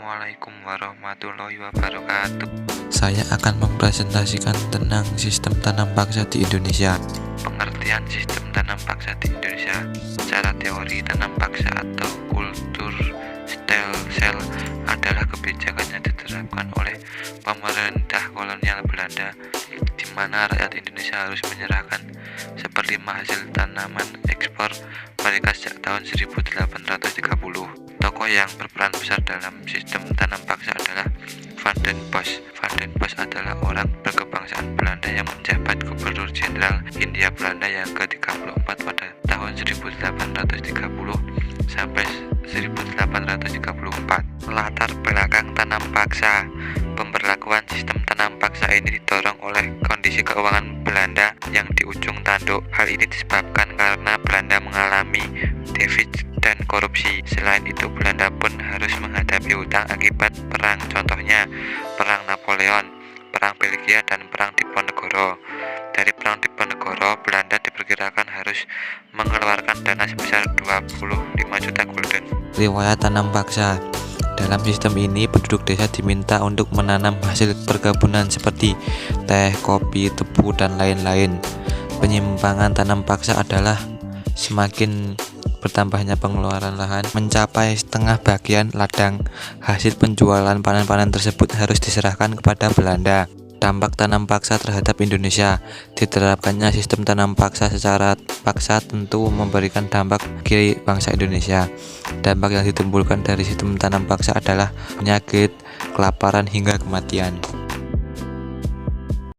Assalamualaikum warahmatullahi wabarakatuh. Saya akan mempresentasikan tentang sistem tanam paksa di Indonesia. Pengertian sistem tanam paksa di Indonesia. Secara teori, tanam paksa atau kultur stem cell adalah kebijakan yang diterapkan oleh pemerintah kolonial Belanda, di mana rakyat Indonesia harus menyerahkan seperlima hasil tanaman ekspor mereka sejak tahun 1830. Tokoh yang berperan besar dalam sistem tanam paksa adalah Van den Bosch. Van den Bosch adalah orang berkebangsaan Belanda yang menjabat Gubernur Jenderal Hindia Belanda yang ke-34 pada tahun 1830 sampai 1834. Latar belakang tanam paksa. Pemberlakuan sistem tanam paksa ini didorong oleh kondisi keuangan Belanda yang di ujung tanduk. Hal ini disebabkan karena Belanda mengalami defisit dan korupsi. Selain itu, Belanda pun harus menghadapi hutang akibat perang, contohnya Perang Napoleon, Perang Belgia, dan Perang Diponegoro. Dari Perang Diponegoro, Belanda diperkirakan harus mengeluarkan dana sebesar 25 juta gulden. Riwayat tanam paksa. Dalam sistem ini, penduduk desa diminta untuk menanam hasil perkebunan seperti teh, kopi, tebu, dan lain-lain. Penyimpangan tanam paksa adalah semakin bertambahnya pengeluaran lahan mencapai setengah bagian ladang. Hasil penjualan panen-panen tersebut harus diserahkan kepada Belanda. Dampak tanam paksa terhadap Indonesia. Diterapkannya sistem tanam paksa secara paksa tentu memberikan dampak bagi bangsa Indonesia. Dampak yang ditimbulkan dari sistem tanam paksa adalah penyakit, kelaparan, hingga kematian.